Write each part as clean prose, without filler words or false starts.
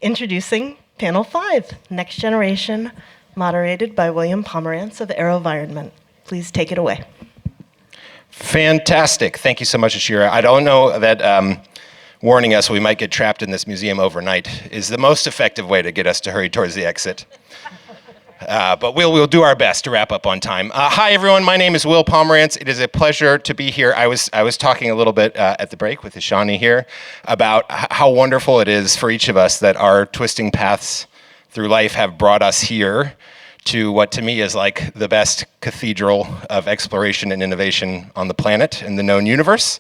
Introducing Panel 5, Next Generation, moderated by William Pomerantz of AeroVironment. Please take it away. Fantastic. Thank you so much, Ashira. I don't know that warning us we might get trapped in this museum overnight is the most effective way to get us to hurry towards the exit. But we'll do our best to wrap up on time. Hi, everyone. My name is Will Pomerantz. It is a pleasure to be here. I was talking a little bit at the break with Chbani here about how wonderful it is for each of us that our twisting paths through life have brought us here to what to me is like the best cathedral of exploration and innovation on the planet in the known universe,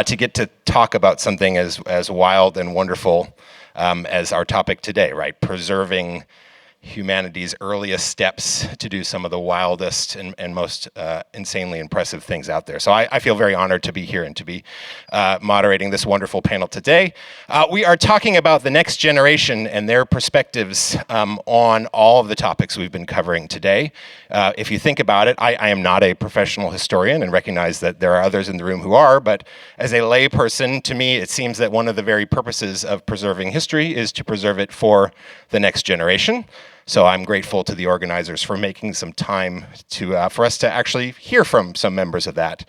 to get to talk about something as wild and wonderful as our topic today, right? Preserving humanity's earliest steps to do some of the wildest and most insanely impressive things out there. So I feel very honored to be here and to be moderating this wonderful panel today. We are talking about the next generation and their perspectives on all of the topics we've been covering today. If you think about it, I am not a professional historian and recognize that there are others in the room who are, but as a layperson, to me, it seems that one of the very purposes of preserving history is to preserve it for the next generation. So I'm grateful to the organizers for making some time for us to actually hear from some members of that.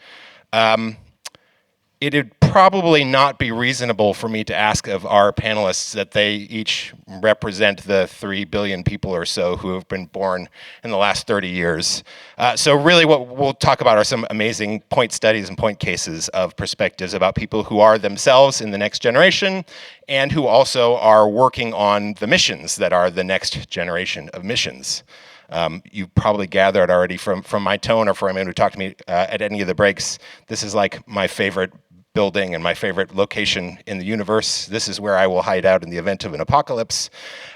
It would probably not be reasonable for me to ask of our panelists that they each represent the 3 billion people or so who have been born in the last 30 years. So really what we'll talk about are some amazing point studies and point cases of perspectives about people who are themselves in the next generation and who also are working on the missions that are the next generation of missions. You probably gathered already from my tone or from anyone who talked to me at any of the breaks, this is like my favorite building and my favorite location in the universe. This is where I will hide out in the event of an apocalypse.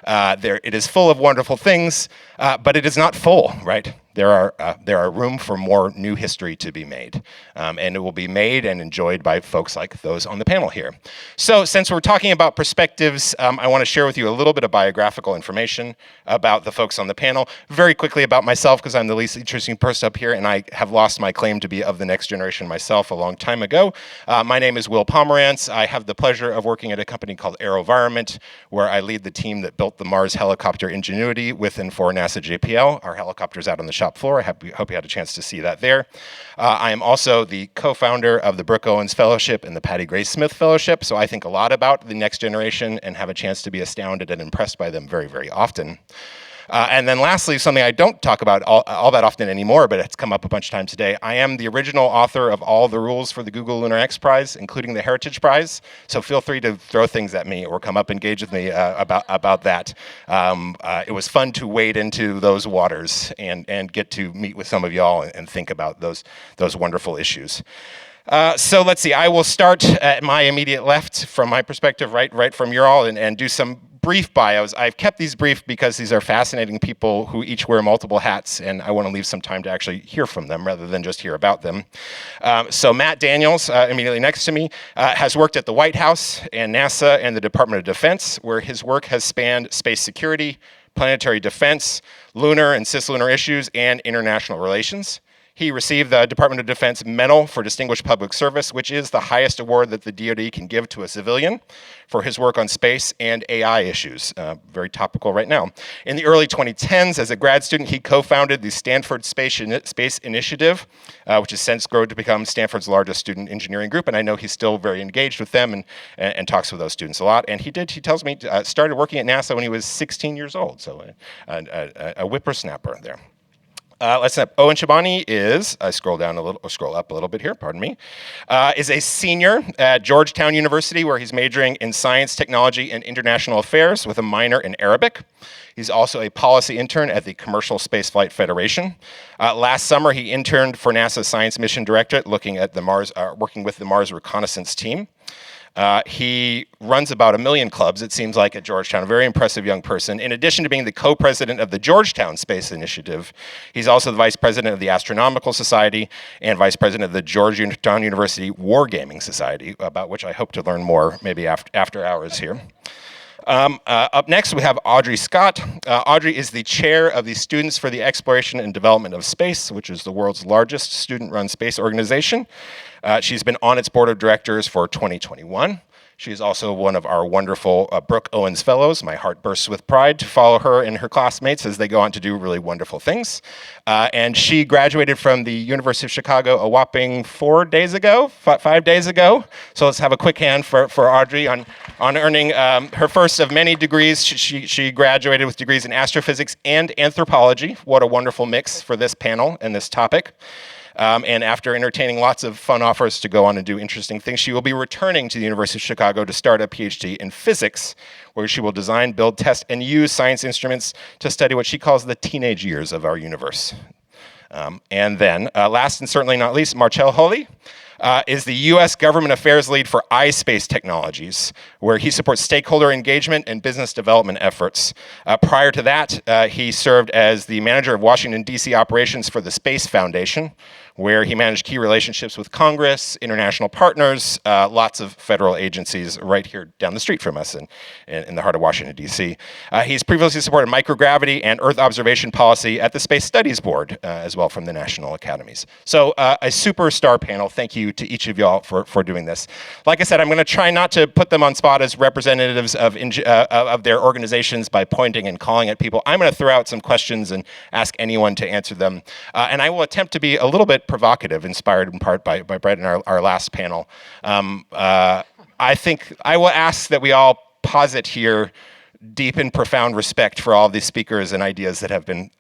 It is full of wonderful things, but it is not full, right? There are room for more new history to be made, and it will be made and enjoyed by folks like those on the panel here. So since we're talking about perspectives, I want to share with you a little bit of biographical information about the folks on the panel. Very quickly about myself, because I'm the least interesting person up here, and I have lost my claim to be of the next generation myself a long time ago. My name is Will Pomerantz. I have the pleasure of working at a company called AeroVironment, where I lead the team that built the Mars helicopter Ingenuity with and for NASA JPL. Our helicopter's out on the shop floor. I hope you had a chance to see that there. I am also the co-founder of the Brooke Owens Fellowship and the Patty Grace Smith Fellowship, so I think a lot about the next generation and have a chance to be astounded and impressed by them very, very often. And then lastly, something I don't talk about all that often anymore, but it's come up a bunch of times today. I am the original author of all the rules for the Google Lunar X Prize, including the Heritage Prize. So feel free to throw things at me or come up and engage with me about that. It was fun to wade into those waters and get to meet with some of y'all and think about those wonderful issues. So let's see, I will start at my immediate left from my perspective, right from your all, and do some brief bios. I've kept these brief because these are fascinating people who each wear multiple hats, and I want to leave some time to actually hear from them rather than just hear about them. So Matt Daniels, immediately next to me, has worked at the White House and NASA and the Department of Defense, where his work has spanned space security, planetary defense, lunar and cislunar issues, and international relations. He received the Department of Defense Medal for Distinguished Public Service, which is the highest award that the DoD can give to a civilian for his work on space and AI issues, very topical right now. In the early 2010s, as a grad student, he co-founded the Stanford Space Initiative, which has since grown to become Stanford's largest student engineering group, and I know he's still very engaged with them and talks with those students a lot. And he tells me, started working at NASA when he was 16 years old, so a whippersnapper there. Let's see. Owen Chbani is, I scroll up a little bit here, pardon me, is a senior at Georgetown University, where he's majoring in science, technology, and international affairs with a minor in Arabic. He's also a policy intern at the Commercial Spaceflight Federation. Last summer, he interned for NASA's Science Mission Directorate, looking at the working with the Mars Reconnaissance Team. He runs about 1 million clubs, it seems like, at Georgetown, a very impressive young person. In addition to being the co-president of the Georgetown Space Initiative, he's also the vice president of the Astronomical Society and vice president of the Georgetown University Wargaming Society, about which I hope to learn more maybe after hours here. Up next, we have Audrey Scott. Audrey is the chair of the Students for the Exploration and Development of Space, which is the world's largest student-run space organization. She's been on its board of directors for 2021. She is also one of our wonderful Brooke Owens Fellows. My heart bursts with pride to follow her and her classmates as they go on to do really wonderful things. And she graduated from the University of Chicago a whopping 4 days ago, 5 days ago. So let's have a quick hand for Audrey on earning her first of many degrees. She graduated with degrees in astrophysics and anthropology. What a wonderful mix for this panel and this topic. And after entertaining lots of fun offers to go on and do interesting things, she will be returning to the University of Chicago to start a PhD in physics, where she will design, build, test, and use science instruments to study what she calls the teenage years of our universe. And then, last and certainly not least, Marchel Holle is the U.S. Government Affairs Lead for ispace technologies, where he supports stakeholder engagement and business development efforts. Prior to that, he served as the manager of Washington, D.C. operations for the Space Foundation, where he managed key relationships with Congress, international partners, lots of federal agencies right here down the street from us in the heart of Washington, D.C. He's previously supported microgravity and Earth observation policy at the Space Studies Board as well from the national academies. So a superstar panel. Thank you to each of y'all for doing this. Like I said, I'm going to try not to put them on spot as representatives of their organizations by pointing and calling at people. I'm going to throw out some questions and ask anyone to answer them. And I will attempt to be a little bit provocative, inspired in part by Brett and our last panel. I think I will ask that we all posit here deep and profound respect for all these speakers and ideas that have been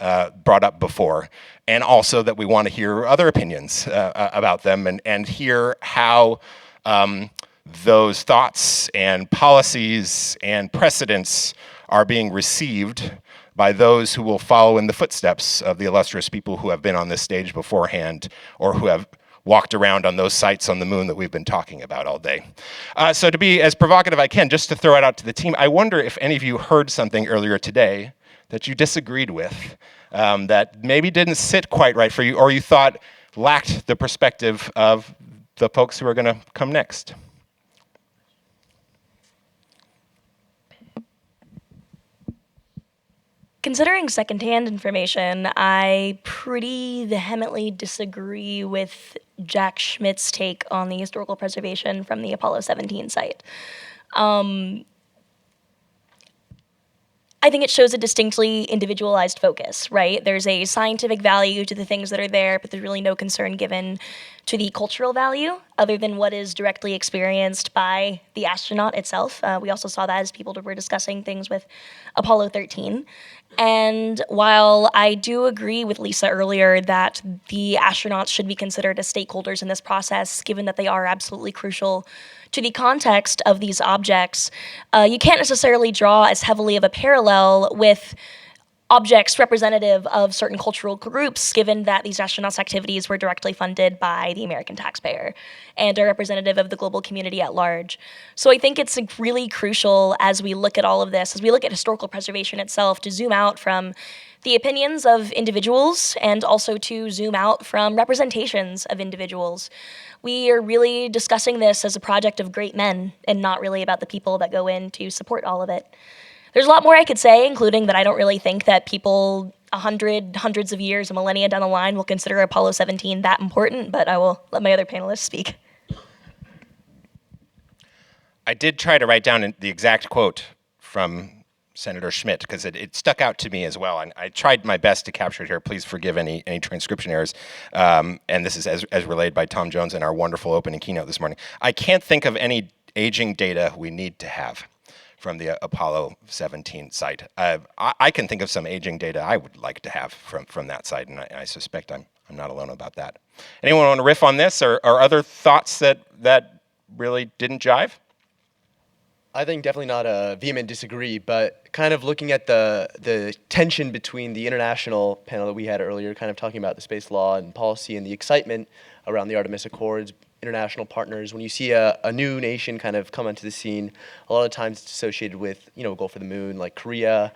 brought up before, and also that we want to hear other opinions about them and hear how those thoughts and policies and precedents are being received by those who will follow in the footsteps of the illustrious people who have been on this stage beforehand or who have walked around on those sites on the moon that we've been talking about all day. So to be as provocative I can, just to throw it out to the team, I wonder if any of you heard something earlier today that you disagreed with, that maybe didn't sit quite right for you, or you thought lacked the perspective of the folks who are going to come next. Considering secondhand information, I pretty vehemently disagree with Jack Schmidt's take on the historical preservation from the Apollo 17 site. I think it shows a distinctly individualized focus, right? There's a scientific value to the things that are there, but there's really no concern given to the cultural value other than what is directly experienced by the astronaut itself. We also saw that as people were discussing things with Apollo 13. And while I do agree with Lisa earlier that the astronauts should be considered as stakeholders in this process, given that they are absolutely crucial to the context of these objects, you can't necessarily draw as heavily of a parallel with objects representative of certain cultural groups, given that these astronauts' activities were directly funded by the American taxpayer and are representative of the global community at large. So I think it's really crucial as we look at all of this, as we look at historical preservation itself, to zoom out from the opinions of individuals and also to zoom out from representations of individuals. We are really discussing this as a project of great men and not really about the people that go in to support all of it. There's a lot more I could say, including that I don't really think that people hundreds of years, a millennia down the line will consider Apollo 17 that important, but I will let my other panelists speak. I did try to write down the exact quote from Senator Schmidt, because it stuck out to me as well. And I tried my best to capture it here. Please forgive any transcription errors. And this is as relayed by Tom Jones in our wonderful opening keynote this morning. I can't think of any aging data we need to have from the Apollo 17 site. I can think of some aging data I would like to have from that site, and I suspect I'm not alone about that. Anyone want to riff on this, or other thoughts that really didn't jive? I think definitely not a vehement disagree, but kind of looking at the tension between the international panel that we had earlier, kind of talking about the space law and policy and the excitement around the Artemis Accords, international partners. When you see a new nation kind of come onto the scene, a lot of times it's associated with, a goal for the moon, like Korea,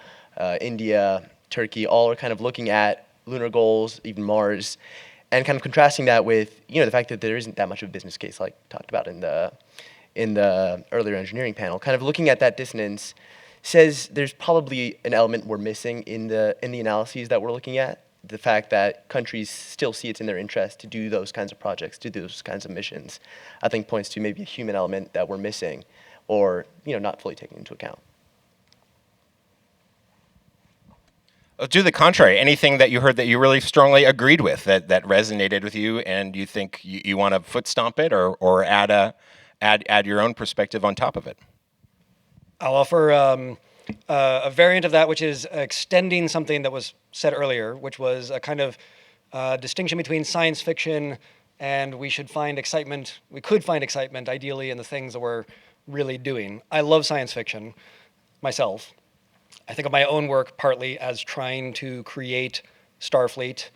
India, Turkey, all are kind of looking at lunar goals, even Mars, and kind of contrasting that with, the fact that there isn't that much of a business case, like talked about in the earlier engineering panel. Kind of looking at that dissonance says there's probably an element we're missing in the analyses that we're looking at. The fact that countries still see it's in their interest to do those kinds of projects, to do those kinds of missions, I think points to maybe a human element that we're missing. or not fully taken into account. To the contrary, anything that you heard that you really strongly agreed with, that resonated with you, and you think you want to foot stomp it or add your own perspective on top of it? I'll offer a variant of that, which is extending something that was said earlier, which was a kind of distinction between science fiction and we could find excitement, ideally, in the things that we're really doing. I love science fiction myself. I think of my own work partly as trying to create Starfleet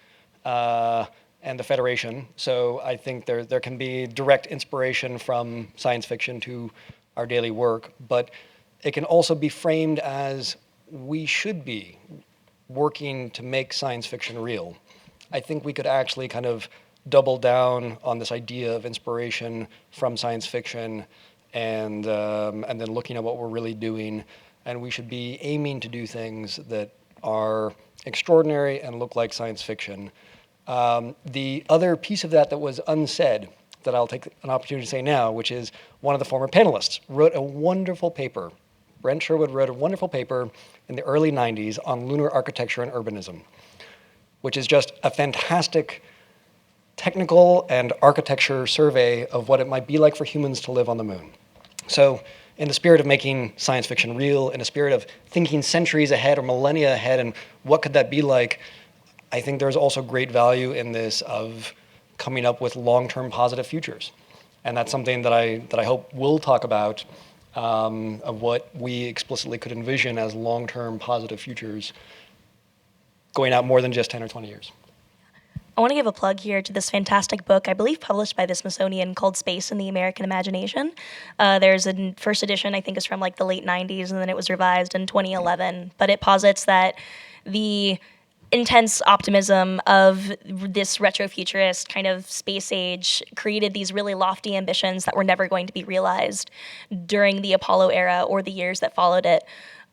and the Federation. So I think there can be direct inspiration from science fiction to our daily work, but it can also be framed as we should be working to make science fiction real. I think we could actually kind of double down on this idea of inspiration from science fiction and then looking at what we're really doing. And we should be aiming to do things that are extraordinary and look like science fiction. The other piece of that was unsaid, that I'll take an opportunity to say now, which is one of the former panelists wrote a wonderful paper. Brent Sherwood wrote a wonderful paper in the early 90s on lunar architecture and urbanism, which is just a fantastic technical and architecture survey of what it might be like for humans to live on the moon. So in the spirit of making science fiction real, in the spirit of thinking centuries ahead or millennia ahead and what could that be like, I think there's also great value in this of coming up with long-term positive futures. And that's something that I hope we'll talk about, of what we explicitly could envision as long-term positive futures going out more than just 10 or 20 years. I want to give a plug here to this fantastic book, I believe published by the Smithsonian, called Space and the American Imagination. There's a first edition, I think is from like the late 90s, and then it was revised in 2011. But it posits that the intense optimism of this retrofuturist kind of space age created these really lofty ambitions that were never going to be realized during the Apollo era or the years that followed it.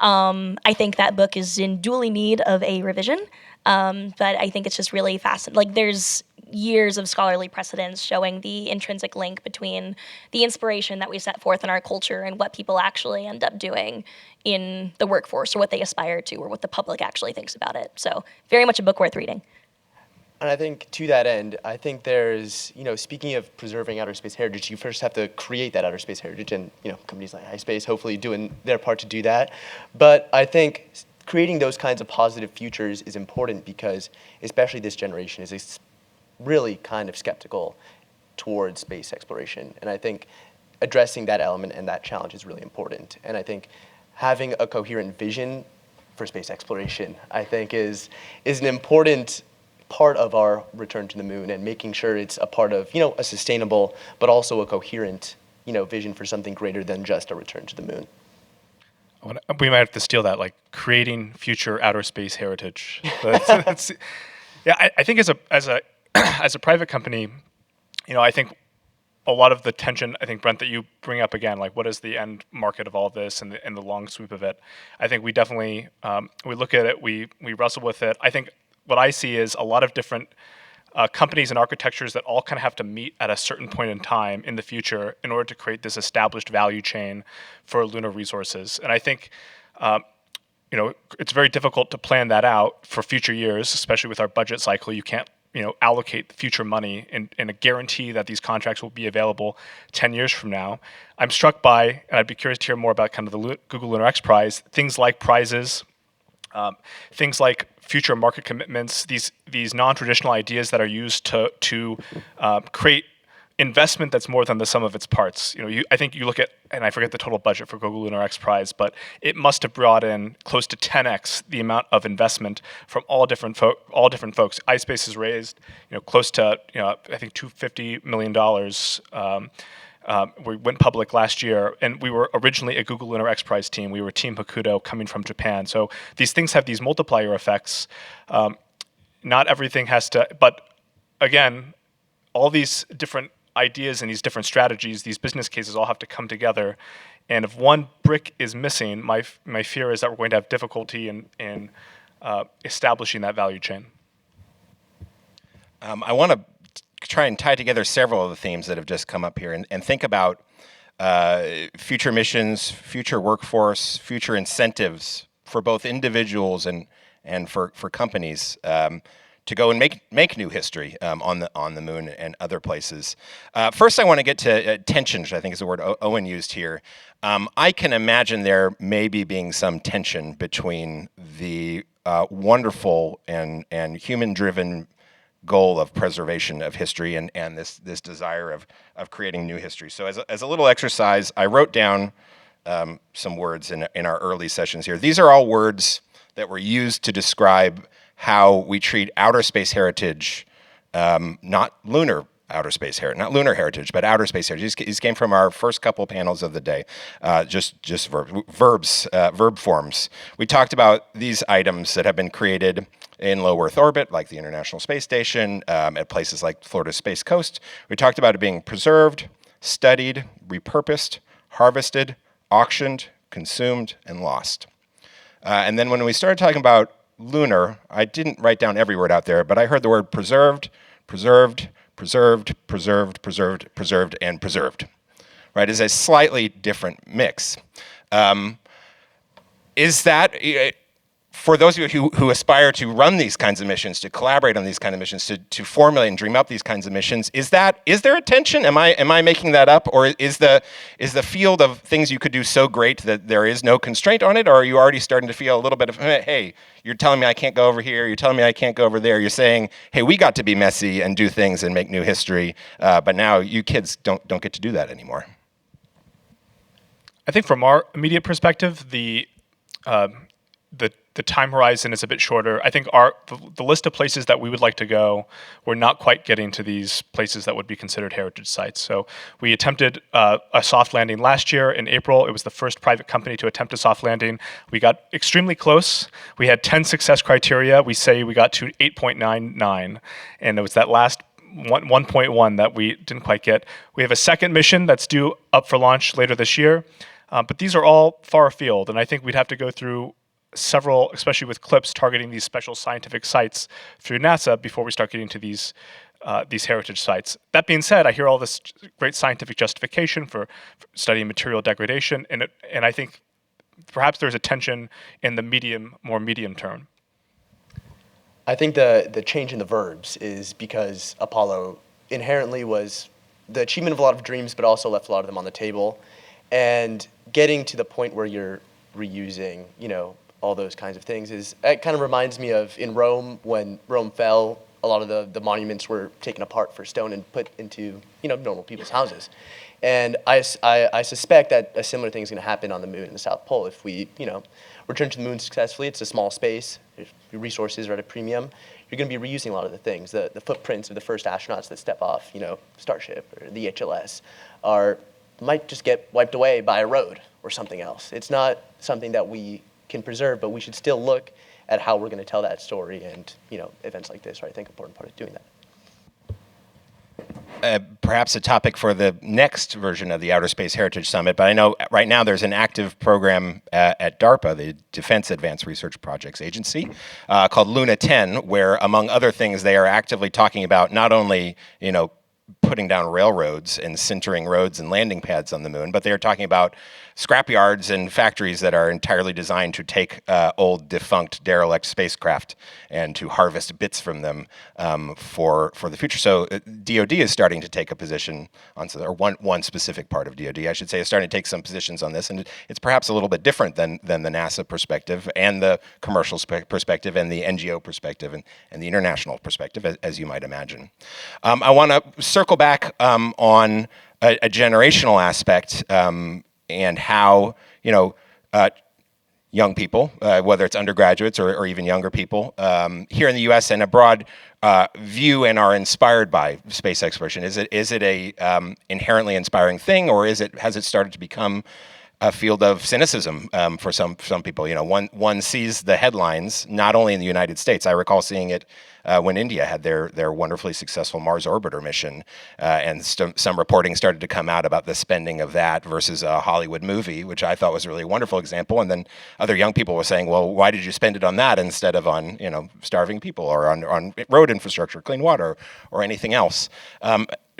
I think that book is in duly need of a revision. But I think it's just really fascinating. Like, there's years of scholarly precedents showing the intrinsic link between the inspiration that we set forth in our culture and what people actually end up doing in the workforce, or what they aspire to, or what the public actually thinks about it. So very much a book worth reading. And I think to that end, I think there's, speaking of preserving outer space heritage, you first have to create that outer space heritage, and, companies like ispace hopefully doing their part to do that. But I think creating those kinds of positive futures is important because, especially this generation, is really kind of skeptical towards space exploration. And I think addressing that element and that challenge is really important. And I think having a coherent vision for space exploration, I think, is an important part of our return to the moon, and making sure it's a part of, a sustainable but also a coherent, vision for something greater than just a return to the moon. We might have to steal that, like creating future outer space heritage. Yeah, I think as a private company, I think a lot of the tension, I think, Brent, that you bring up again, like what is the end market of all this and the long sweep of it, I think we definitely, we look at it, we wrestle with it. I think what I see is a lot of different companies and architectures that all kind of have to meet at a certain point in time in the future in order to create this established value chain for lunar resources. And I think, it's very difficult to plan that out for future years, especially with our budget cycle. You can't, allocate future money and a guarantee that these contracts will be available 10 years from now. I'm struck by, and I'd be curious to hear more about kind of the Google Lunar X Prize, things like prizes, things like future market commitments, these non-traditional ideas that are used to create investment that's more than the sum of its parts. I think you look at, and I forget the total budget for Google Lunar X Prize, but it must have brought in close to 10x the amount of investment from all different folks. ispace has raised, close to, I think $250 million. We went public last year, and we were originally a Google Lunar X Prize team. We were Team Hakuto coming from Japan. So these things have these multiplier effects. Not everything has to, but again, all these different ideas and these different strategies, these business cases all have to come together. And if one brick is missing, my fear is that we're going to have difficulty in establishing that value chain. I want to try and tie together several of the themes that have just come up here and think about future missions, future workforce, future incentives for both individuals and for companies to go and make new history on the moon and other places. First, I want to get to tension, which I think is the word Owen used here. I can imagine there maybe being some tension between the wonderful and human-driven goal of preservation of history and this desire of creating new history. So as a little exercise, I wrote down some words in our early sessions here. These are all words that were used to describe how we treat outer space heritage, not lunar outer space heritage, not lunar heritage, but outer space heritage. These came from our first couple panels of the day, just verb forms. We talked about these items that have been created in low Earth orbit, like the International Space Station, at places like Florida's Space Coast. We talked about it being preserved, studied, repurposed, harvested, auctioned, consumed, and lost. And then when we started talking about lunar, I didn't write down every word out there, but I heard the word preserved, preserved, preserved, preserved, preserved, preserved, and preserved. Right? It's a slightly different mix. Is that, for those of you who aspire to run these kinds of missions, to collaborate on these kinds of missions, to formulate and dream up these kinds of missions, is there a tension? Am I making that up, or is the field of things you could do so great that there is no constraint on it, or are you already starting to feel a little bit of, hey, you're telling me I can't go over here, you're telling me I can't go over there, you're saying, hey, we got to be messy and do things and make new history, but now you kids don't get to do that anymore. I think from our immediate perspective, the time horizon is a bit shorter. I think the list of places that we would like to go, we're not quite getting to these places that would be considered heritage sites. So we attempted a soft landing last year in April. It was the first private company to attempt a soft landing. We got extremely close. We had 10 success criteria. We say we got to 8.99, and it was that last 1.1 that we didn't quite get. We have a second mission that's due up for launch later this year, but these are all far afield, and I think we'd have to go through several, especially with CLIPS targeting these special scientific sites through NASA before we start getting to these heritage sites. That being said, I hear all this great scientific justification for studying material degradation, and I think perhaps there's a tension in the more medium term. I think the change in the verbs is because Apollo inherently was the achievement of a lot of dreams, but also left a lot of them on the table. And getting to the point where you're reusing, all those kinds of things it kind of reminds me of in Rome, when Rome fell, a lot of the monuments were taken apart for stone and put into, normal people's houses. And I suspect that a similar thing is going to happen on the moon and the South Pole. If we, return to the moon successfully, it's a small space, your resources are at a premium, you're going to be reusing a lot of the things. The footprints of the first astronauts that step off, Starship or the HLS might just get wiped away by a road or something else. It's not something that we can preserve, but we should still look at how we're going to tell that story, and events like this are, I think, an important part of doing that. Perhaps a topic for the next version of the Outer Space Heritage Summit, but I know right now there's an active program at DARPA, the Defense Advanced Research Projects Agency, called Luna 10, where, among other things, they are actively talking about not only, putting down railroads and sintering roads and landing pads on the moon, but they're talking about scrapyards and factories that are entirely designed to take old, defunct, derelict spacecraft and to harvest bits from them for the future. So DoD is starting to take a position on, or one specific part of DoD, I should say, is starting to take some positions on this, and it's perhaps a little bit different than the NASA perspective and the commercial perspective and the NGO perspective and the international perspective, as you might imagine. I want to circle back on a generational aspect and how, young people, whether it's undergraduates or even younger people, here in the U.S. and abroad, view and are inspired by space exploration. Is it a inherently inspiring thing, or has it started to become a field of cynicism for some people? One sees the headlines not only in the United States. I recall seeing it when India had their wonderfully successful Mars orbiter mission, and some reporting started to come out about the spending of that versus a Hollywood movie, which I thought was a really wonderful example. And then other young people were saying, well, why did you spend it on that instead of on starving people or on road infrastructure, clean water, or anything else?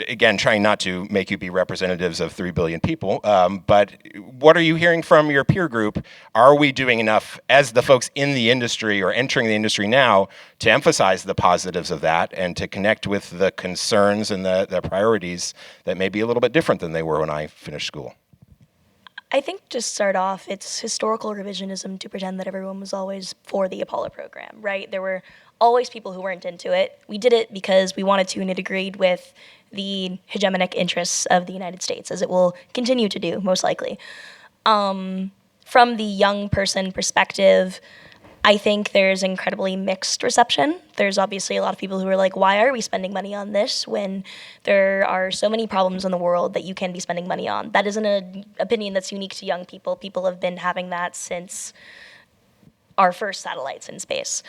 again, trying not to make you be representatives of 3 billion people, but what are you hearing from your peer group? Are we doing enough as the folks in the industry or entering the industry now to emphasize the positives of that and to connect with the concerns and the priorities that may be a little bit different than they were when I finished school? I think to start off, it's historical revisionism to pretend that everyone was always for the Apollo program, right? There were always people who weren't into it. We did it because we wanted to, and it agreed with the hegemonic interests of the United States, as it will continue to do, most likely. From the young person perspective, I think there's incredibly mixed reception. There's obviously a lot of people who are like, why are we spending money on this when there are so many problems in the world that you can be spending money on? That isn't an opinion that's unique to young people. People have been having that since our first satellites in space.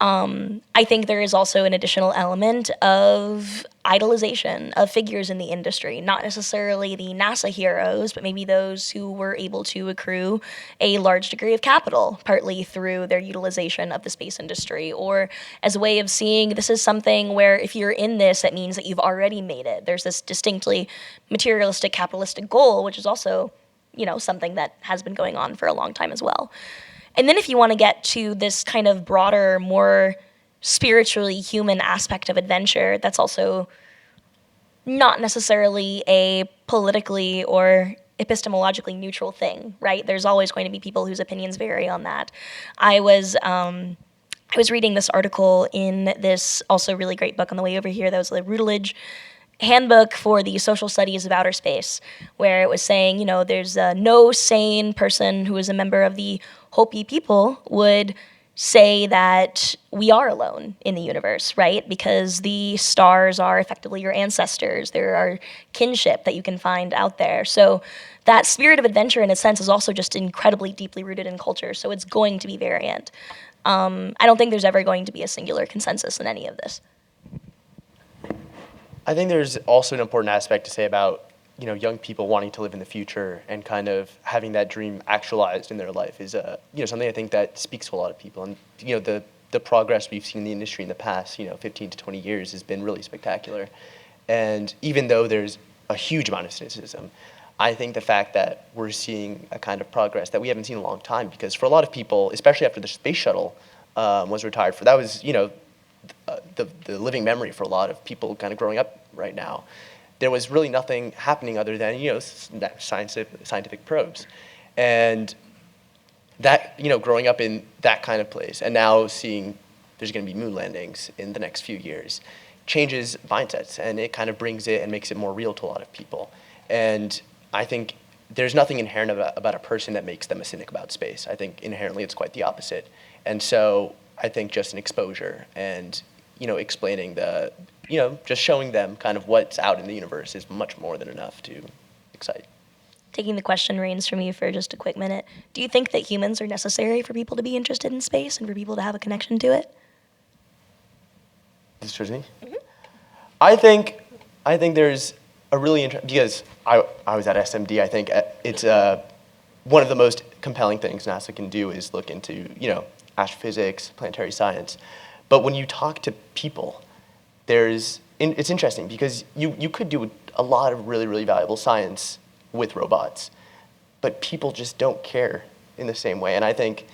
I think there is also an additional element of idolization of figures in the industry, not necessarily the NASA heroes, but maybe those who were able to accrue a large degree of capital, partly through their utilization of the space industry, or as a way of seeing this is something where if you're in this, it means that you've already made it. There's this distinctly materialistic, capitalistic goal, which is also, something that has been going on for a long time as well. And then if you want to get to this kind of broader, more spiritually human aspect of adventure, that's also not necessarily a politically or epistemologically neutral thing, right? There's always going to be people whose opinions vary on that. I was reading this article in this also really great book on the way over here that was the Routledge handbook for the social studies of outer space, where it was saying, there's no sane person who is a member of the Hopi people would say that we are alone in the universe, right? Because the stars are effectively your ancestors. There are kinship that you can find out there. So that spirit of adventure, in a sense, is also just incredibly deeply rooted in culture. So it's going to be variant. I don't think there's ever going to be a singular consensus in any of this. I think there's also an important aspect to say about young people wanting to live in the future and kind of having that dream actualized in their life is something I think that speaks to a lot of people. And the progress we've seen in the industry in the past 15 to 20 years has been really spectacular. And even though there's a huge amount of cynicism, I think the fact that we're seeing a kind of progress that we haven't seen in a long time, because for a lot of people, especially after the space shuttle was retired, that was the living memory for a lot of people kind of growing up right now. There was really nothing happening other than scientific probes, and that growing up in that kind of place, and now seeing there's going to be moon landings in the next few years, changes mindsets, and it kind of brings it and makes it more real to a lot of people. And I think there's nothing inherent about a person that makes them a cynic about space. I think inherently it's quite the opposite. And so I think just an exposure and explaining just showing them kind of what's out in the universe is much more than enough to excite. Taking the question reins from you for just a quick minute, do you think that humans are necessary for people to be interested in space and for people to have a connection to it? This is me? Mm-hmm. I think there's a really because I was at SMD. I think it's one of the most compelling things NASA can do is look into astrophysics, planetary science. But when you talk to people, it's interesting because you could do a lot of really, really valuable science with robots, but people just don't care in the same way. And I think,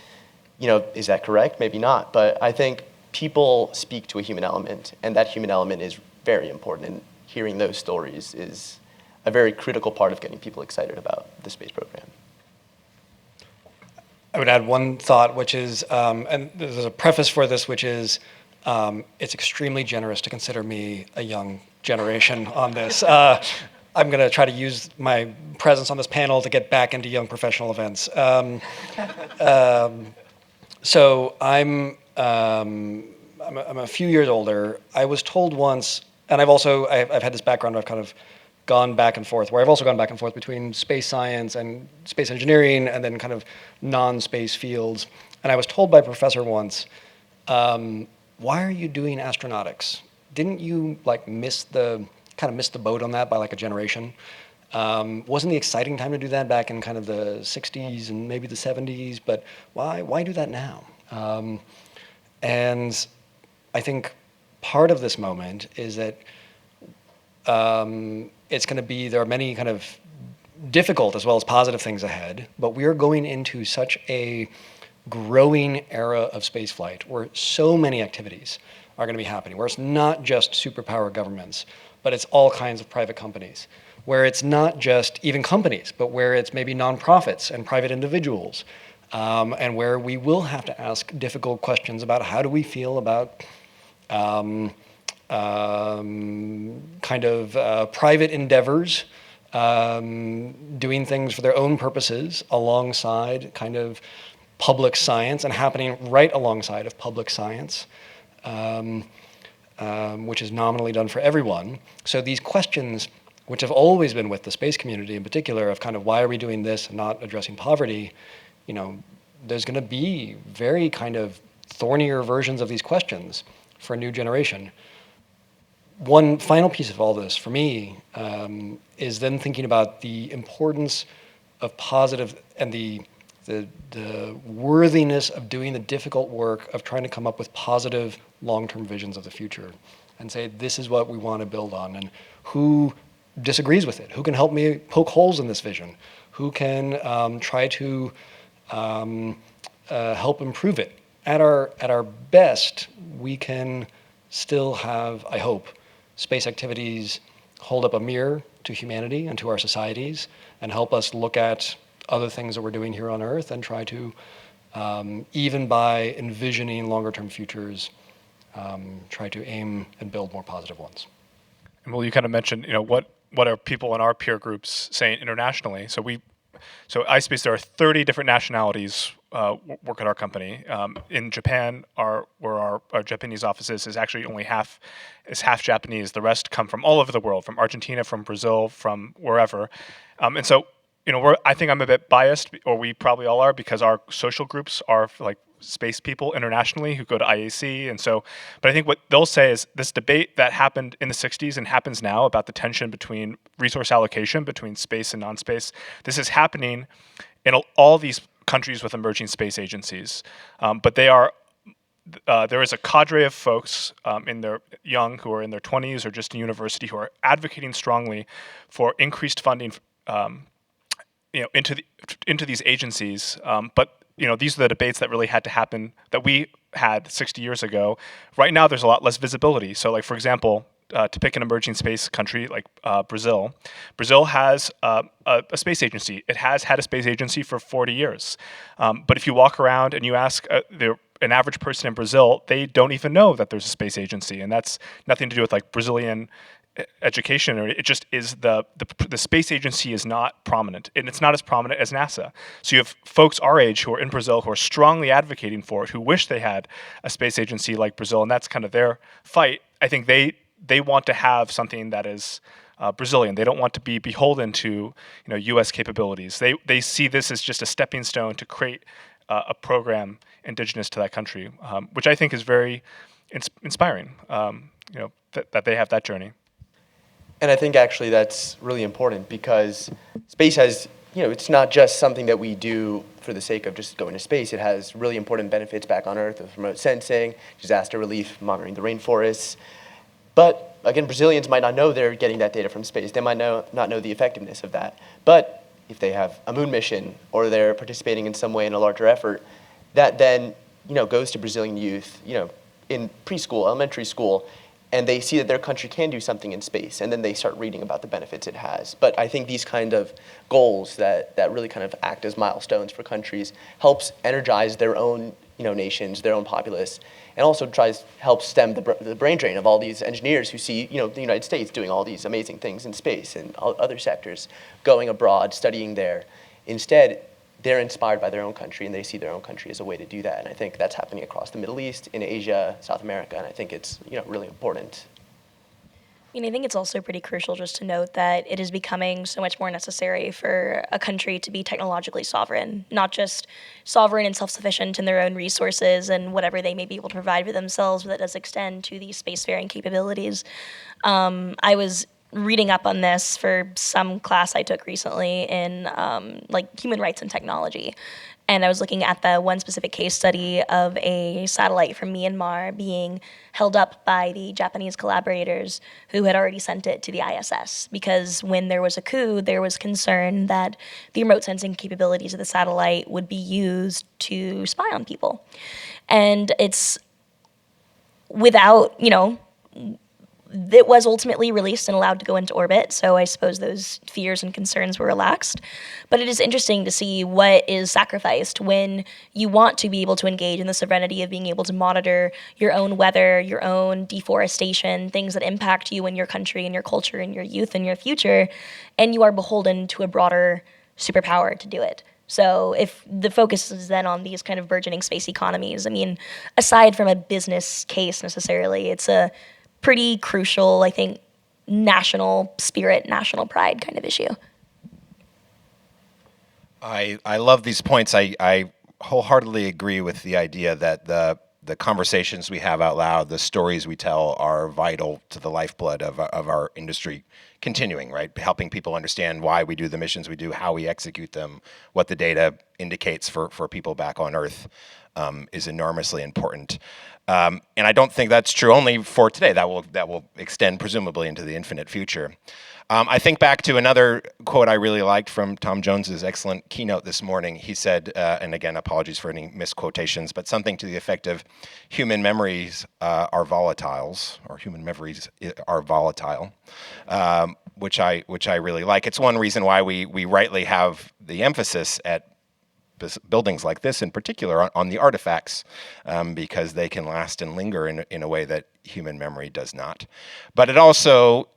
is that correct? Maybe not. But I think people speak to a human element, and that human element is very important. And hearing those stories is a very critical part of getting people excited about the space program. I would add one thought, which is, and there's a preface for this, which is, it's extremely generous to consider me a young generation on this. I'm going to try to use my presence on this panel to get back into young professional events. So I'm a few years older. I was told once, and I've had this background. I've kind of gone back and forth, where I've also gone back and forth between space science and space engineering, and then kind of non-space fields. And I was told by a professor once, "Why are you doing astronautics? Didn't you miss the boat on that by a generation? Wasn't the exciting time to do that back in kind of the 60s and maybe the 70s? But why do that now?" And I think part of this moment is that it's going to be, there are many kind of difficult as well as positive things ahead, but we are going into such a growing era of spaceflight where so many activities are going to be happening, where it's not just superpower governments, but it's all kinds of private companies, where it's not just even companies, but where it's maybe nonprofits and private individuals, and where we will have to ask difficult questions about how do we feel about private endeavors doing things for their own purposes alongside kind of public science and happening right alongside of public science, which is nominally done for everyone. So these questions, which have always been with the space community in particular, of kind of why are we doing this and not addressing poverty, there's going to be very kind of thornier versions of these questions for a new generation. One final piece of all this for me is then thinking about the importance of positive and the worthiness of doing the difficult work of trying to come up with positive long-term visions of the future and say, this is what we want to build on, and who disagrees with it? Who can help me poke holes in this vision? Who can try to help improve it? At our best, we can still have, I hope, space activities hold up a mirror to humanity and to our societies and help us look at other things that we're doing here on Earth and try to, even by envisioning longer term futures, try to aim and build more positive ones. And well, you kind of mentioned, what are people in our peer groups saying internationally? So ispace, there are 30 different nationalities work at our company. In Japan, where our Japanese office is actually only half Japanese. The rest come from all over the world, from Argentina, from Brazil, from wherever. And so, I think I'm a bit biased, or we probably all are, because our social groups are like space people internationally who go to IAC. And so, but I think what they'll say is this debate that happened in the 60s and happens now about the tension between resource allocation between space and non-space, this is happening in all these countries with emerging space agencies. But there is a cadre of folks in their young who are in their 20s or just in university who are advocating strongly for increased funding into these agencies. But these are the debates that really had to happen that we had 60 years ago. Right now, there's a lot less visibility. So, like, for example, to pick an emerging space country like Brazil, Brazil has a space agency. It has had a space agency for 40 years. But if you walk around and you ask an average person in Brazil, they don't even know that there's a space agency. And that's nothing to do with like Brazilian education, or it just is the space agency is not prominent, and it's not as prominent as NASA. So you have folks our age who are in Brazil who are strongly advocating for it, who wish they had a space agency like Brazil, and that's kind of their fight. I think they want to have something that is Brazilian. They don't want to be beholden to U.S. capabilities. They see this as just a stepping stone to create a program indigenous to that country, which I think is very inspiring. That they have that journey. And I think actually that's really important because space has, it's not just something that we do for the sake of just going to space. It has really important benefits back on Earth with remote sensing, disaster relief, monitoring the rainforests. But again, Brazilians might not know they're getting that data from space. They might not know the effectiveness of that. But if they have a moon mission or they're participating in some way in a larger effort, that then goes to Brazilian youth, in preschool, elementary school, and they see that their country can do something in space, and then they start reading about the benefits it has. But I think these kind of goals that really kind of act as milestones for countries helps energize their own nations, their own populace, and also helps stem the brain drain of all these engineers who see the United States doing all these amazing things in space and other sectors, going abroad, studying there. Instead, they're inspired by their own country, and they see their own country as a way to do that. And I think that's happening across the Middle East, in Asia, South America, and I think it's really important. I think it's also pretty crucial just to note that it is becoming so much more necessary for a country to be technologically sovereign, not just sovereign and self-sufficient in their own resources and whatever they may be able to provide for themselves, but that does extend to these spacefaring capabilities. I was reading up on this for some class I took recently in human rights and technology. And I was looking at the one specific case study of a satellite from Myanmar being held up by the Japanese collaborators who had already sent it to the ISS. Because when there was a coup, there was concern that the remote sensing capabilities of the satellite would be used to spy on people. And it's without, it was ultimately released and allowed to go into orbit, so I suppose those fears and concerns were relaxed. But it is interesting to see what is sacrificed when you want to be able to engage in the sovereignty of being able to monitor your own weather, your own deforestation, things that impact you and your country and your culture and your youth and your future, and you are beholden to a broader superpower to do it. So if the focus is then on these kind of burgeoning space economies, I mean, aside from a business case necessarily, it's a pretty crucial, I think, national spirit, national pride kind of issue. I love these points. I wholeheartedly agree with the idea that the conversations we have out loud, the stories we tell are vital to the lifeblood of our industry continuing, right? Helping people understand why we do the missions we do, how we execute them, what the data indicates for people back on Earth is enormously important. And I don't think that's true only for today. That will extend presumably into the infinite future. I think back to another quote I really liked from Tom Jones's excellent keynote this morning. He said, and again, apologies for any misquotations, but something to the effect of human memories are volatiles, or human memories are volatile, which I really like. It's one reason why we rightly have the emphasis at buildings like this in particular on the artifacts, because they can last and linger in a way that human memory does not. But it also,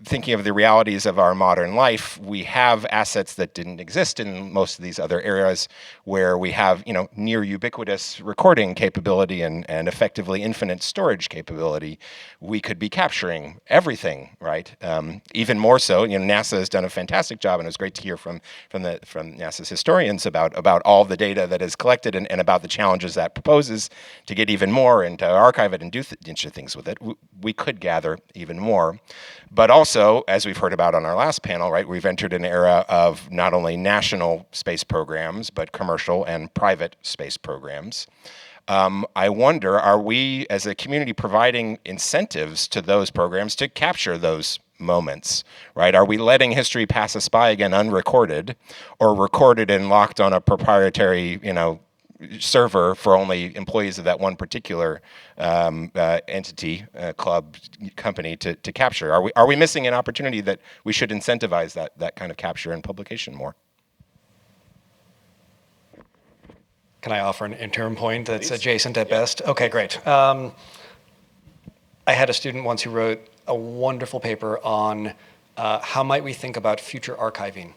thinking of the realities of our modern life, we have assets that didn't exist in most of these other areas where we have, near ubiquitous recording capability and effectively infinite storage capability. We could be capturing everything, right? Even more so, NASA has done a fantastic job, and it was great to hear from NASA's historians about all the data that is collected and about the challenges that proposes to get even more and to archive it and do things with it. We could gather even more. But also, as we've heard about on our last panel, right, we've entered an era of not only national space programs, but commercial and private space programs. I wonder, are we as a community providing incentives to those programs to capture those moments, right? Are we letting history pass us by again unrecorded, or recorded and locked on a proprietary, server for only employees of that one particular entity, club, company to capture? Are we missing an opportunity that we should incentivize that kind of capture and publication more? Can I offer an interim point that's adjacent at best? Okay, great. I had a student once who wrote a wonderful paper on how might we think about future archiving.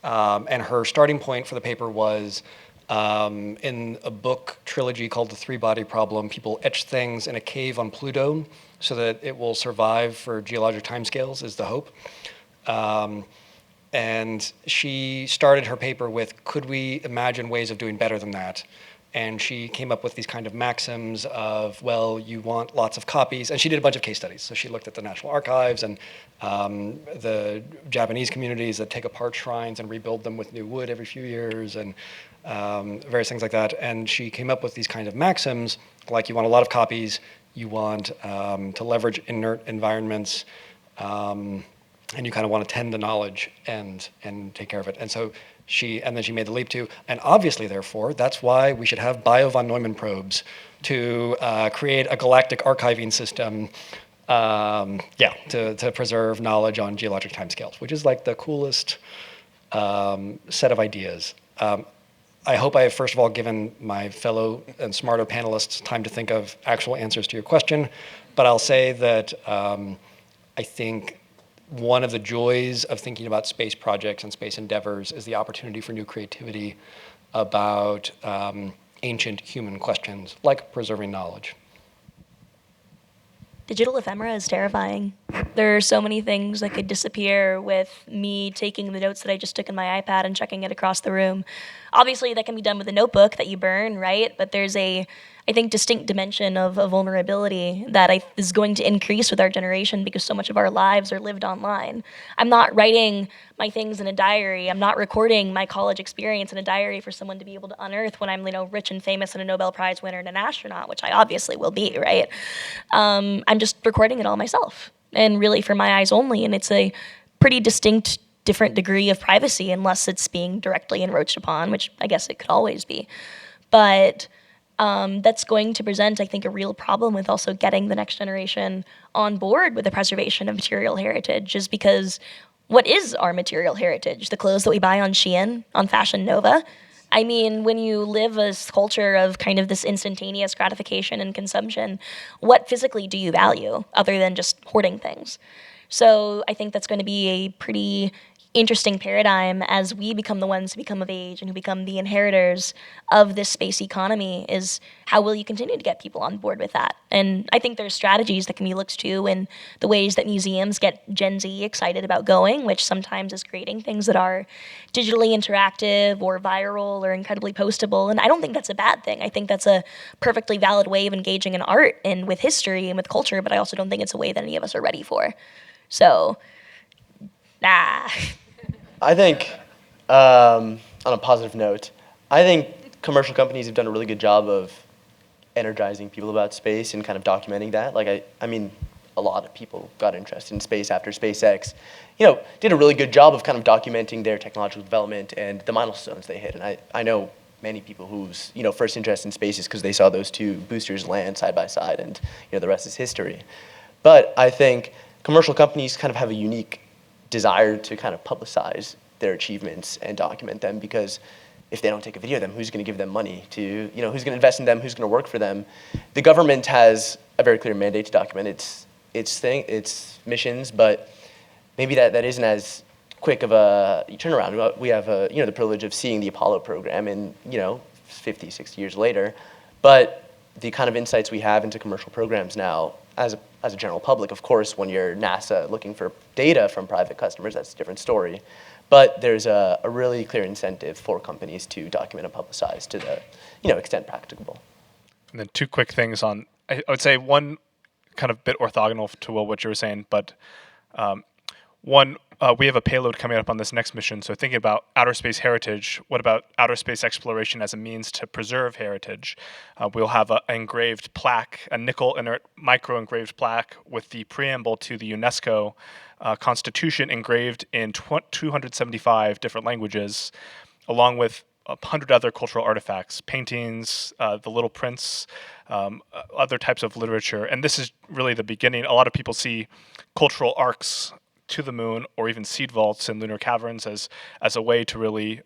And her starting point for the paper was, in a book trilogy called The Three-Body Problem, people etch things in a cave on Pluto so that it will survive for geologic timescales, is the hope. And she started her paper with, could we imagine ways of doing better than that? And she came up with these kind of maxims of, well, you want lots of copies. And she did a bunch of case studies. So she looked at the National Archives and the Japanese communities that take apart shrines and rebuild them with new wood every few years, and various things like that. And she came up with these kind of maxims, like you want a lot of copies, you want to leverage inert environments, and you kind of want to tend the knowledge and take care of it. And so then she made the leap to, and obviously, therefore, that's why we should have Bio-von Neumann probes to create a galactic archiving system, to preserve knowledge on geologic timescales, which is like the coolest set of ideas. I hope I have, first of all, given my fellow and smarter panelists time to think of actual answers to your question, but I'll say that I think one of the joys of thinking about space projects and space endeavors is the opportunity for new creativity about ancient human questions, like preserving knowledge. Digital ephemera is terrifying. There are so many things that could disappear with me taking the notes that I just took in my iPad and checking it across the room. Obviously, that can be done with a notebook that you burn, right? But there's a, I think, distinct dimension of vulnerability that is going to increase with our generation because so much of our lives are lived online. I'm not writing my things in a diary. I'm not recording my college experience in a diary for someone to be able to unearth when I'm, rich and famous and a Nobel Prize winner and an astronaut, which I obviously will be, right? I'm just recording it all myself, and really for my eyes only. And it's a pretty distinct, different degree of privacy unless it's being directly encroached upon, which I guess it could always be. But that's going to present, I think, a real problem with also getting the next generation on board with the preservation of material heritage, is because what is our material heritage? The clothes that we buy on Shein, on Fashion Nova? I mean, when you live a culture of kind of this instantaneous gratification and consumption, what physically do you value other than just hoarding things? So I think that's going to be a pretty interesting paradigm as we become the ones who become of age and who become the inheritors of this space economy. Is how will you continue to get people on board with that? And I think there's strategies that can be looked to in the ways that museums get Gen Z excited about going, which sometimes is creating things that are digitally interactive or viral or incredibly postable. And I don't think that's a bad thing. I think that's a perfectly valid way of engaging in art and with history and with culture, but I also don't think it's a way that any of us are ready for. So, I think, on a positive note, I think commercial companies have done a really good job of energizing people about space and kind of documenting that. Like, I mean, a lot of people got interested in space after SpaceX, did a really good job of kind of documenting their technological development and the milestones they hit. And I know many people whose, first interest in space is because they saw those two boosters land side by side, and, the rest is history. But I think commercial companies kind of have a unique desire to kind of publicize their achievements and document them, because if they don't take a video of them, who's going to give them money to, who's going to invest in them, who's going to work for them? The government has a very clear mandate to document its missions, but maybe that isn't as quick of a turnaround. We have the privilege of seeing the Apollo program in 50, 60 years later, but the kind of insights we have into commercial programs now, as a general public, of course, when you're NASA looking for data from private customers, that's a different story. But there's a really clear incentive for companies to document and publicize to the extent practicable. And then two quick things on, I would say one kind of bit orthogonal to what you were saying, but one, we have a payload coming up on this next mission. So thinking about outer space heritage, what about outer space exploration as a means to preserve heritage? We'll have an engraved plaque, a nickel inert micro-engraved plaque with the preamble to the UNESCO Constitution engraved in 275 different languages, along with 100 other cultural artifacts, paintings, the Little Prince, other types of literature. And this is really the beginning. A lot of people see cultural arcs to the moon or even seed vaults in lunar caverns as a way to really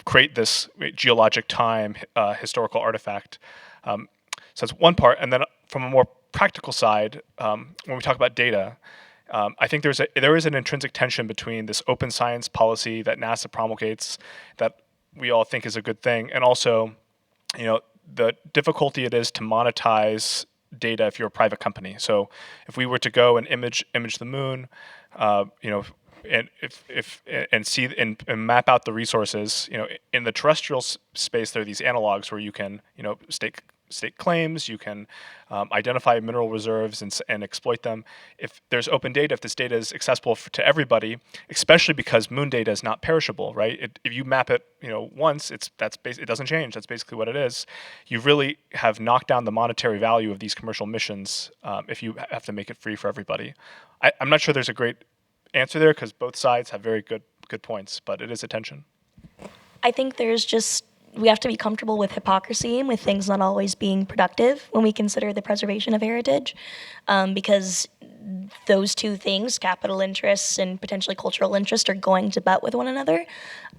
create this geologic time historical artifact. So that's one part. And then from a more practical side, when we talk about data, I think there is an intrinsic tension between this open science policy that NASA promulgates that we all think is a good thing, and also the difficulty it is to monetize data if you're a private company. So if we were to go and image the moon, and see and map out the resources, in the terrestrial space, there are these analogs where you can stake claims, you can identify mineral reserves and exploit them. If there's open data, if this data is accessible to everybody, especially because moon data is not perishable, right? If you map it, once, it doesn't change. That's basically what it is. You really have knocked down the monetary value of these commercial missions if you have to make it free for everybody. I'm not sure there's a great answer there because both sides have very good points, but it is a tension. I think we have to be comfortable with hypocrisy and with things not always being productive when we consider the preservation of heritage, because those two things, capital interests and potentially cultural interest, are going to butt with one another.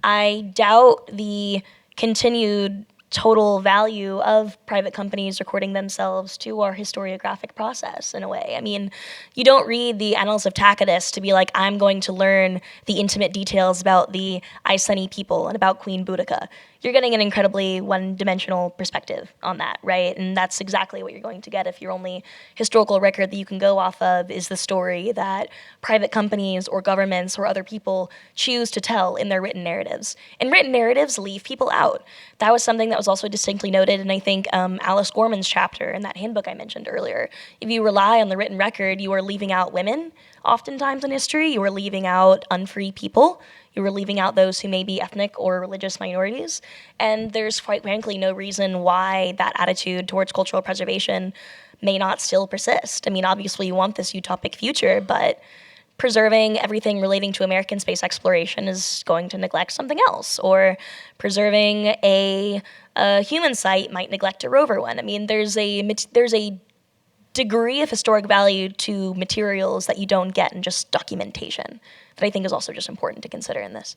I doubt the continued total value of private companies recording themselves to our historiographic process in a way. I mean, you don't read the Annals of Tacitus to be like, I'm going to learn the intimate details about the Iceni people and about Queen Boudica. you're getting an incredibly one-dimensional perspective on that, right? And that's exactly what you're going to get if your only historical record that you can go off of is the story that private companies or governments or other people choose to tell in their written narratives. And written narratives leave people out. That was something that was also distinctly noted in, I think, Alice Gorman's chapter in that handbook I mentioned earlier. If you rely on the written record, you are leaving out women. Oftentimes in history, you are leaving out unfree people. You are leaving out those who may be ethnic or religious minorities. And there's quite frankly no reason why that attitude towards cultural preservation may not still persist. I mean, obviously you want this utopic future, but preserving everything relating to American space exploration is going to neglect something else. Or preserving a human site might neglect a rover one. I mean, there's a degree of historic value to materials that you don't get in just documentation that I think is also just important to consider in this.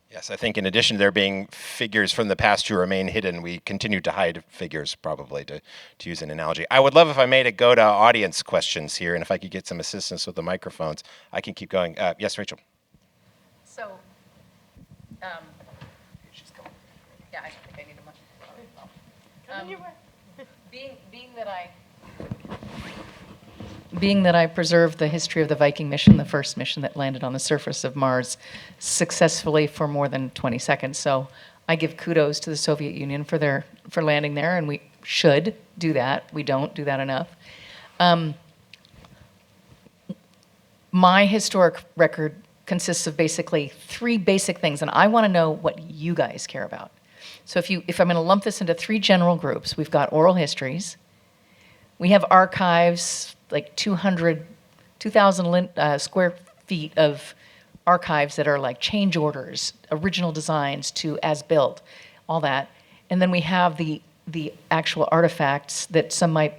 Yes, I think in addition to there being figures from the past who remain hidden, we continue to hide figures, probably, to use an analogy. I would love if I may to go to audience questions here, and if I could get some assistance with the microphones, I can keep going. Yes, Rachel. So, yeah, I think I need a much. Being that I preserved the history of the Viking mission, the first mission that landed on the surface of Mars successfully for more than 20 seconds. So I give kudos to the Soviet Union for landing there, and we should do that. We don't do that enough. My historic record consists of basically 3 basic things, and I want to know what you guys care about. So if I'm going to lump this into 3 general groups, we've got oral histories, we have archives, like 2,000 square feet of archives that are like change orders, original designs to as built, all that. And then we have the actual artifacts that some might,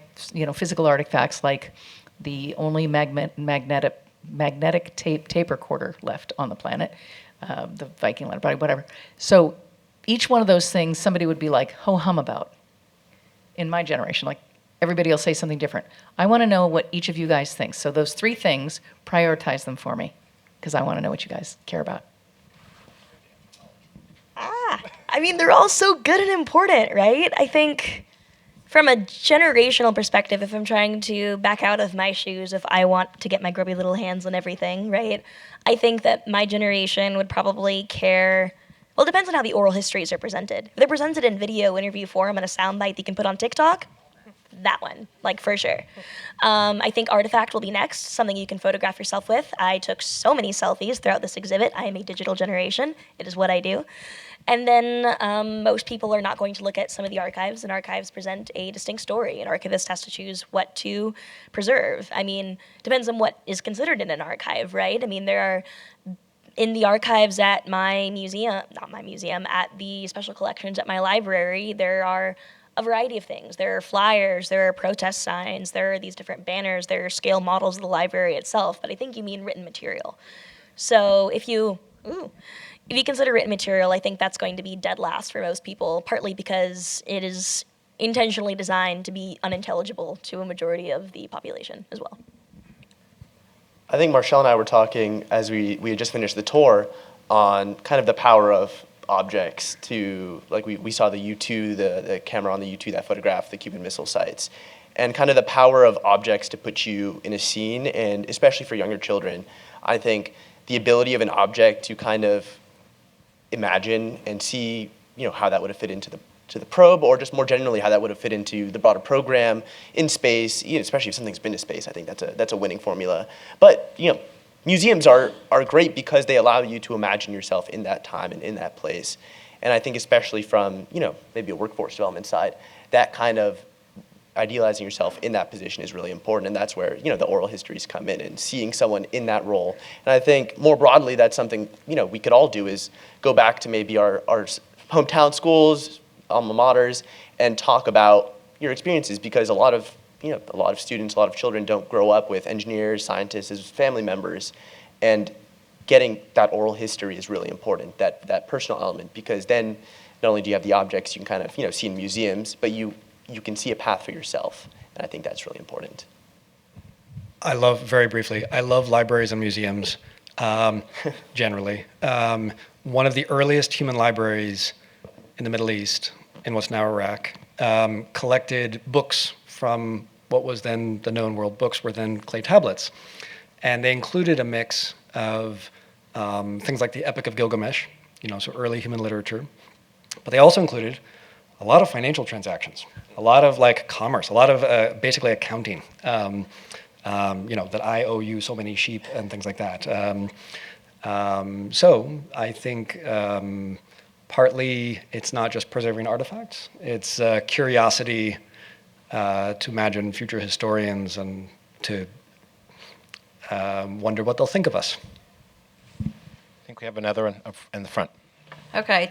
physical artifacts like the only magnetic tape recorder left on the planet, the Viking letter body, whatever. So each one of those things somebody would be like ho-hum about in my generation, like everybody will say something different. I want to know what each of you guys thinks. So those 3 things, prioritize them for me, because I want to know what you guys care about. I mean, they're all so good and important, right? I think from a generational perspective, if I'm trying to back out of my shoes, if I want to get my grubby little hands on everything, right? I think that my generation would probably care. Well, it depends on how the oral histories are presented. If they're presented in video, interview form, and a soundbite that you can put on TikTok, that one, like for sure. I think artifact will be next, something you can photograph yourself with. I took so many selfies throughout this exhibit. I am a digital generation. It is what I do. And then most people are not going to look at some of the archives, and archives present a distinct story. An archivist has to choose what to preserve. I mean, depends on what is considered in an archive, right? I mean, there are, in the archives at my museum, at the special collections at my library, there are a variety of things. There are flyers, there are protest signs, there are these different banners, there are scale models of the library itself, but I think you mean written material. So if you consider written material, I think that's going to be dead last for most people, partly because it is intentionally designed to be unintelligible to a majority of the population as well. I think Marchel and I were talking as we had just finished the tour on kind of the power of objects to, like we saw the U-2, the camera on the U-2 that photographed the Cuban missile sites, and kind of the power of objects to put you in a scene, and especially for younger children, I think the ability of an object to kind of imagine and see, how that would have fit into the probe, or just more generally how that would have fit into the broader program in space, especially if something's been to space. I think that's a winning formula. But museums are great because they allow you to imagine yourself in that time and in that place. And I think especially from, maybe a workforce development side, that kind of idealizing yourself in that position is really important. And that's where, the oral histories come in and seeing someone in that role. And I think more broadly, that's something, we could all do is go back to maybe our hometown schools, alma maters, and talk about your experiences, because a lot of students, a lot of children don't grow up with engineers, scientists as family members, and getting that oral history is really important, that personal element, because then not only do you have the objects you can kind of see in museums, but you can see a path for yourself, and I think that's really important. I love libraries and museums, generally. One of the earliest human libraries in the Middle East, in what's now Iraq, collected books from what was then the known world. Books were then clay tablets. And they included a mix of things like the Epic of Gilgamesh, so early human literature. But they also included a lot of financial transactions, a lot of commerce, a lot of basically accounting, that I owe you so many sheep and things like that. So I think partly it's not just preserving artifacts, it's curiosity to imagine future historians and to wonder what they'll think of us. I think we have another one up in the front. Okay,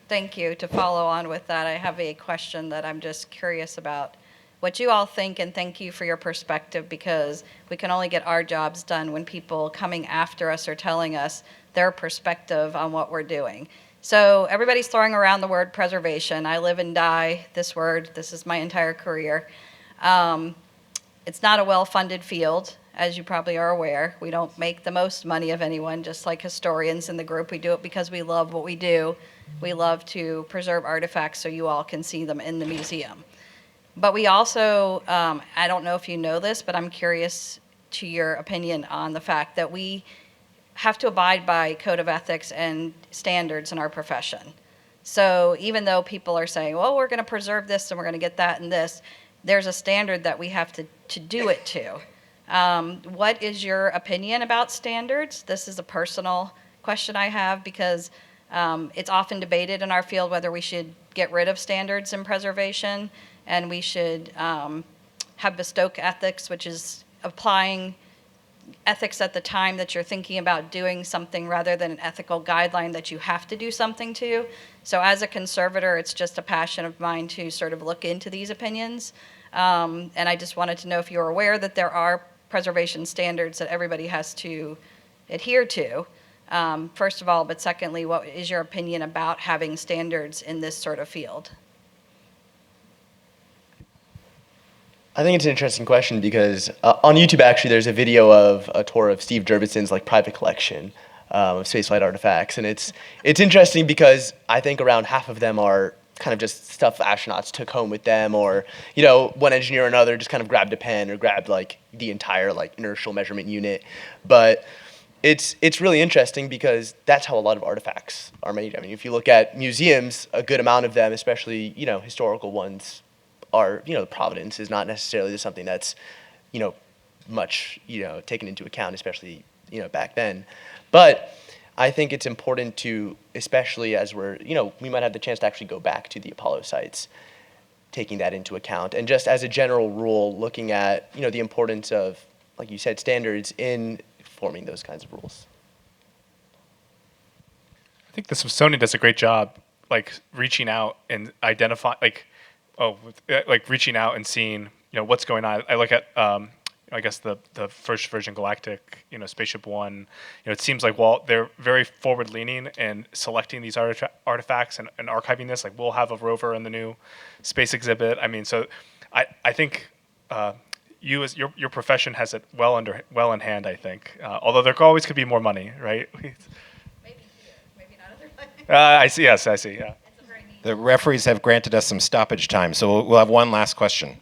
thank you. To follow on with that, I have a question that I'm just curious about what you all think, and thank you for your perspective, because we can only get our jobs done when people coming after us are telling us their perspective on what we're doing. So everybody's throwing around the word preservation. I live and die this word. This is my entire career. It's not a well-funded field, as you probably are aware. We don't make the most money of anyone, just like historians in the group. We do it because we love what we do. We love to preserve artifacts so you all can see them in the museum. But we also, I don't know if you know this, but I'm curious to your opinion on the fact that we have to abide by code of ethics and standards in our profession. So even though people are saying, well, we're going to preserve this and we're going to get that and this, there's a standard that we have to do it to. What is your opinion about standards? This is a personal question I have, because it's often debated in our field whether we should get rid of standards in preservation, and we should have bespoke ethics, which is applying ethics at the time that you're thinking about doing something rather than an ethical guideline that you have to do something to. So as a conservator, it's just a passion of mine to sort of look into these opinions. And I just wanted to know if you're aware that there are preservation standards that everybody has to adhere to, first of all, but secondly, what is your opinion about having standards in this sort of field? I think it's an interesting question because on YouTube, actually, there's a video of a tour of Steve Jurvetson's private collection of spaceflight artifacts, and it's interesting because I think around half of them are kind of just stuff astronauts took home with them, or one engineer or another just kind of grabbed a pen or grabbed the entire inertial measurement unit. But it's really interesting because that's how a lot of artifacts are made. I mean, if you look at museums, a good amount of them, especially historical ones, are provenance is not necessarily something that's much taken into account, especially back then. But I think it's important to, especially as we're we might have the chance to actually go back to the Apollo sites, taking that into account, and just as a general rule, looking at the importance of, like you said, standards in forming those kinds of rules. I think the Smithsonian does a great job, reaching out and identify, reaching out and seeing, what's going on. I look at, I guess the first version Galactic, Spaceship One. It seems like they're very forward-leaning and selecting these artifacts and archiving this. We'll have a rover in the new space exhibit. I mean, so I think you as your profession has it well in hand. I think, although there always could be more money, right? Maybe not everybody. I see. Yes, I see. Yeah. The referees have granted us some stoppage time, so we'll have one last question.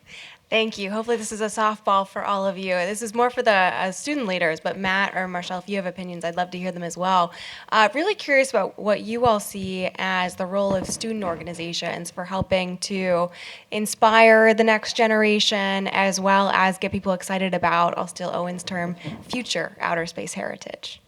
Thank you. Hopefully this is a softball for all of you. This is more for the student leaders, but Matt or Marchel, if you have opinions, I'd love to hear them as well. Really curious about what you all see as the role of student organizations for helping to inspire the next generation, as well as get people excited about, I'll steal Owen's term, future outer space heritage.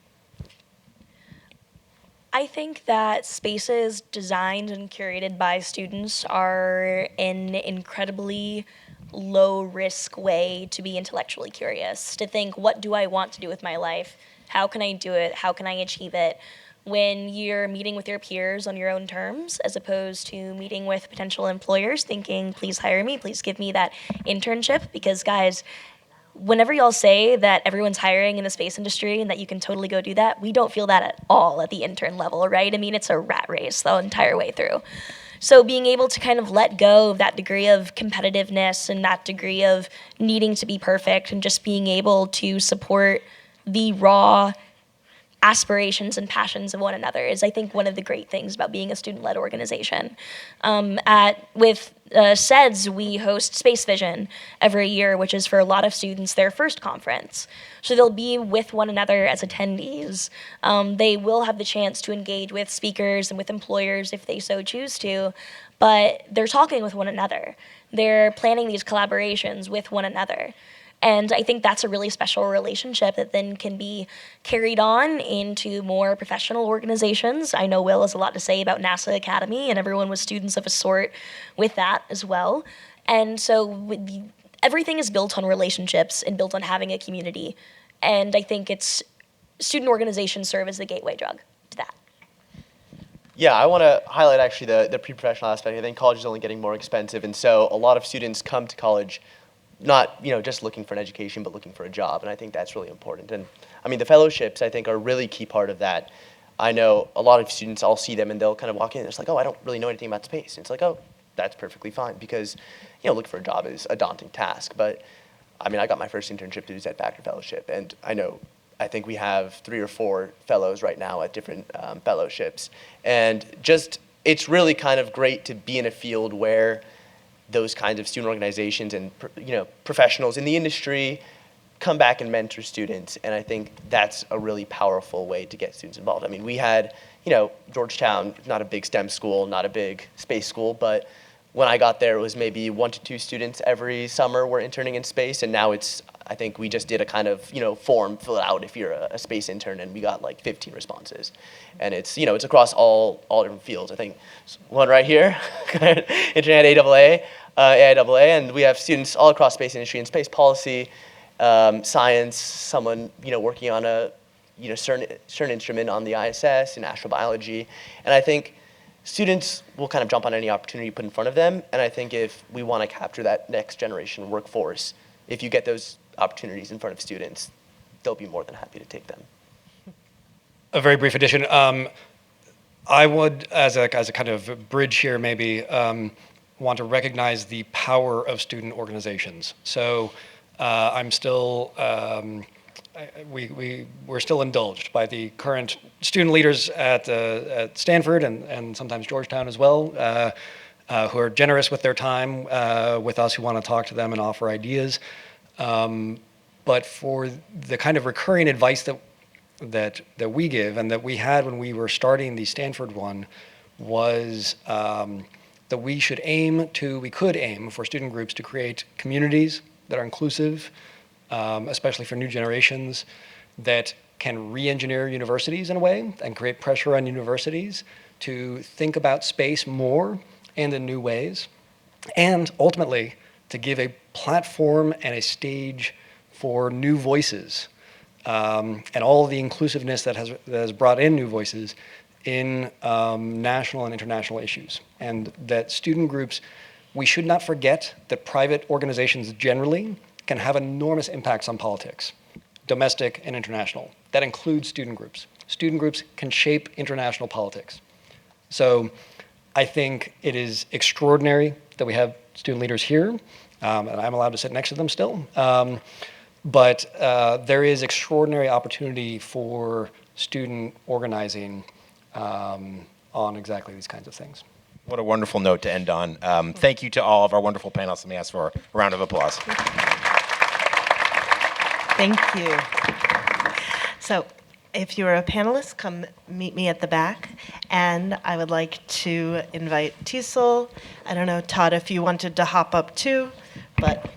I think that spaces designed and curated by students are an incredibly low-risk way to be intellectually curious, to think, what do I want to do with my life? How can I do it? How can I achieve it? When you're meeting with your peers on your own terms, as opposed to meeting with potential employers thinking, please hire me, please give me that internship, because guys, whenever y'all say that everyone's hiring in the space industry and that you can totally go do that, we don't feel that at all at the intern level, right? I mean, it's a rat race the entire way through. So being able to kind of let go of that degree of competitiveness and that degree of needing to be perfect, and just being able to support the raw aspirations and passions of one another is, I think, one of the great things about being a student-led organization. With SEDS, we host Space Vision every year, which is for a lot of students their first conference. So they'll be with one another as attendees. They will have the chance to engage with speakers and with employers if they so choose to, but they're talking with one another. They're planning these collaborations with one another. And I think that's a really special relationship that then can be carried on into more professional organizations. I know Will has a lot to say about NASA Academy, and everyone was students of a sort with that as well. And so everything is built on relationships and built on having a community. And I think student organizations serve as the gateway drug to that. Yeah, I want to highlight actually the pre-professional aspect. I think college is only getting more expensive, and so a lot of students come to college not just looking for an education, but looking for a job, and I think that's really important. And I mean, the fellowships I think are a really key part of that. I know a lot of students, I'll see them and they'll kind of walk in and it's like, oh, I don't really know anything about space. And it's like, oh, that's perfectly fine, because looking for a job is a daunting task. But I mean, I got my first internship through the Z-Factor Fellowship, and I think we have 3 or 4 fellows right now at different fellowships. And just, it's really kind of great to be in a field where those kinds of student organizations and professionals in the industry come back and mentor students, and I think that's a really powerful way to get students involved. I mean, we had, Georgetown, not a big STEM school, not a big space school, but when I got there, it was maybe 1 to 2 students every summer were interning in space, and now I think we just did a kind of, form, fill it out if you're a space intern, and we got like 15 responses. And it's, it's across all different fields. I think one right here, interning at AIAA, and we have students all across space industry and space policy, science, someone, working on a, certain instrument on the ISS in astrobiology. And I think students will kind of jump on any opportunity put in front of them. And I think if we want to capture that next generation workforce, if you get those opportunities in front of students, they'll be more than happy to take them. A very brief addition. I would, as a kind of bridge here, maybe want to recognize the power of student organizations. So I'm still, we're still indulged by the current student leaders at Stanford and sometimes Georgetown as well, who are generous with their time with us, who want to talk to them and offer ideas. But for the kind of recurring advice that we give and that we had when we were starting the Stanford one was that we could aim for student groups to create communities that are inclusive, especially for new generations, that can re-engineer universities in a way and create pressure on universities to think about space more and in new ways, and ultimately to give a platform and a stage for new voices, and all the inclusiveness that has brought in new voices in national and international issues. And that student groups, we should not forget that private organizations generally can have enormous impacts on politics, domestic and international. That includes student groups. Student groups can shape international politics. So I think it is extraordinary that we have student leaders here, and I'm allowed to sit next to them still. But there is extraordinary opportunity for student organizing on exactly these kinds of things. What a wonderful note to end on. Thank you to all of our wonderful panelists. Let me ask for a round of applause. Thank you. So if you're a panelist, come meet me at the back. And I would like to invite Teasel. I don't know, Todd, if you wanted to hop up too, but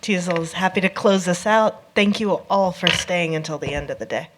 Teasel is happy to close us out. Thank you all for staying until the end of the day.